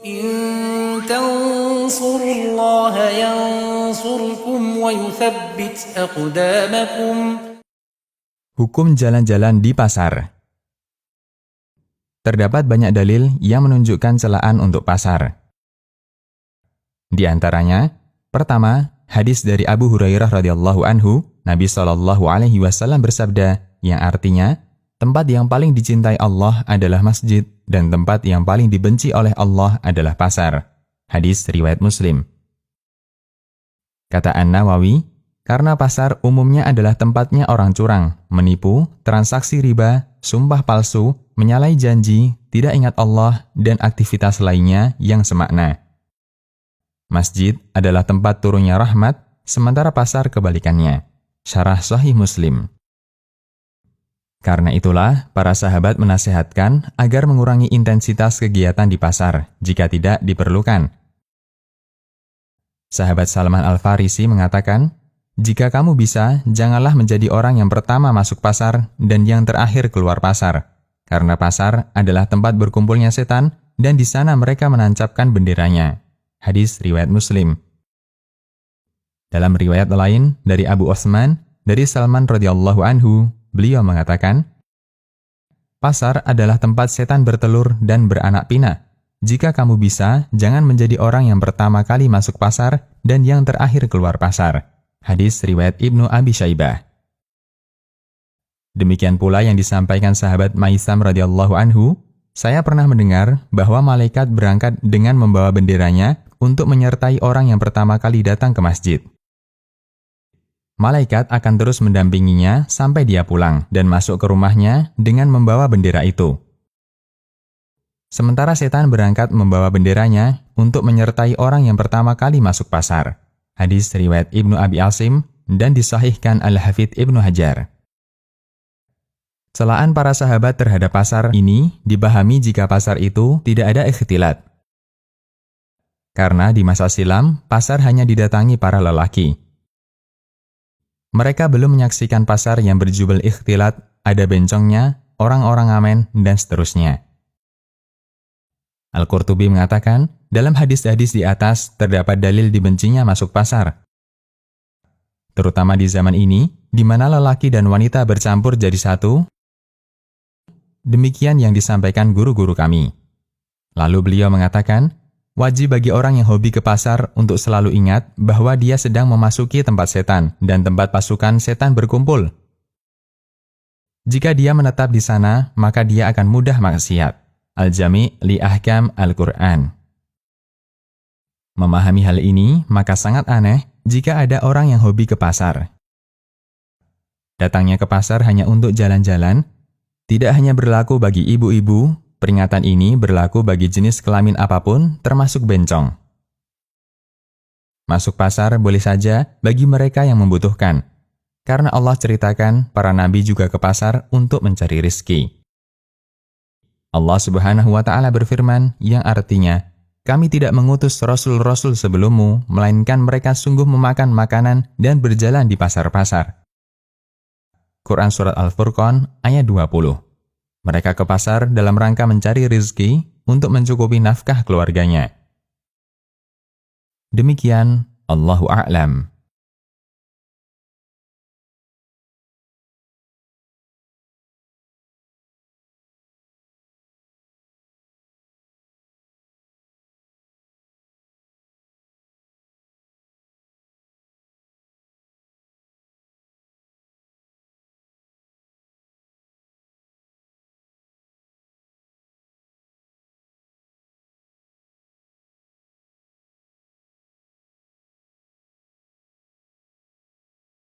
إن تنصروا الله ينصركم ويثبت أقدامكم. Hukum jalan-jalan di pasar. Terdapat banyak dalil yang menunjukkan celaan untuk pasar. Di antaranya, pertama, hadis dari Abu Hurairah radhiyallahu anhu, Nabi Shallallahu alaihi wasallam bersabda, yang artinya, tempat yang paling dicintai Allah adalah masjid dan tempat yang paling dibenci oleh Allah adalah pasar. Hadis riwayat Muslim. Kata An-Nawawi, karena pasar umumnya adalah tempatnya orang curang, menipu, transaksi riba, sumpah palsu, menyalahi janji, tidak ingat Allah, dan aktivitas lainnya yang semakna. Masjid adalah tempat turunnya rahmat, sementara pasar kebalikannya. Syarah Sahih Muslim. Karena itulah, para sahabat menasihatkan agar mengurangi intensitas kegiatan di pasar, jika tidak diperlukan. Sahabat Salman Al-Farisi mengatakan, jika kamu bisa, janganlah menjadi orang yang pertama masuk pasar dan yang terakhir keluar pasar. Karena pasar adalah tempat berkumpulnya setan dan di sana mereka menancapkan benderanya. Hadis riwayat Muslim. Dalam riwayat lain dari Abu Utsman, dari Salman radhiyallahu anhu, beliau mengatakan, pasar adalah tempat setan bertelur dan beranak pinak. Jika kamu bisa, jangan menjadi orang yang pertama kali masuk pasar dan yang terakhir keluar pasar. Hadis riwayat Ibnu Abi Syaibah. Demikian pula yang disampaikan sahabat Maisam radhiyallahu anhu, saya pernah mendengar bahwa malaikat berangkat dengan membawa benderanya untuk menyertai orang yang pertama kali datang ke masjid. Malaikat akan terus mendampinginya sampai dia pulang dan masuk ke rumahnya dengan membawa bendera itu. Sementara setan berangkat membawa benderanya untuk menyertai orang yang pertama kali masuk pasar. Hadis riwayat Ibnu Abi Asim dan disahihkan Al-Hafidz Ibnu Hajar. Celaan para sahabat terhadap pasar ini dipahami jika pasar itu tidak ada ikhtilat. Karena di masa silam, pasar hanya didatangi para lelaki. Mereka belum menyaksikan pasar yang berjubel ikhtilat, ada bencongnya, orang-orang ngamen, dan seterusnya. Al-Qurtubi mengatakan, dalam hadis-hadis di atas terdapat dalil dibencinya masuk pasar. Terutama di zaman ini, di mana lelaki dan wanita bercampur jadi satu. Demikian yang disampaikan guru-guru kami. Lalu beliau mengatakan, wajib bagi orang yang hobi ke pasar untuk selalu ingat bahwa dia sedang memasuki tempat setan dan tempat pasukan setan berkumpul. Jika dia menetap di sana, maka dia akan mudah maksiat. Al-Jami' li Ahkam Al-Quran. Memahami hal ini, maka sangat aneh jika ada orang yang hobi ke pasar. Datangnya ke pasar hanya untuk jalan-jalan, tidak hanya berlaku bagi ibu-ibu, peringatan ini berlaku bagi jenis kelamin apapun, termasuk bencong. Masuk pasar boleh saja bagi mereka yang membutuhkan, karena Allah ceritakan para nabi juga ke pasar untuk mencari rizki. Allah Subhanahu wa Ta'ala berfirman, yang artinya, kami tidak mengutus rasul-rasul sebelummu, melainkan mereka sungguh memakan makanan dan berjalan di pasar-pasar. Quran Surat Al-Furqan ayat 20. Mereka ke pasar dalam rangka mencari rizki untuk mencukupi nafkah keluarganya. Demikian, Allahu a'lam.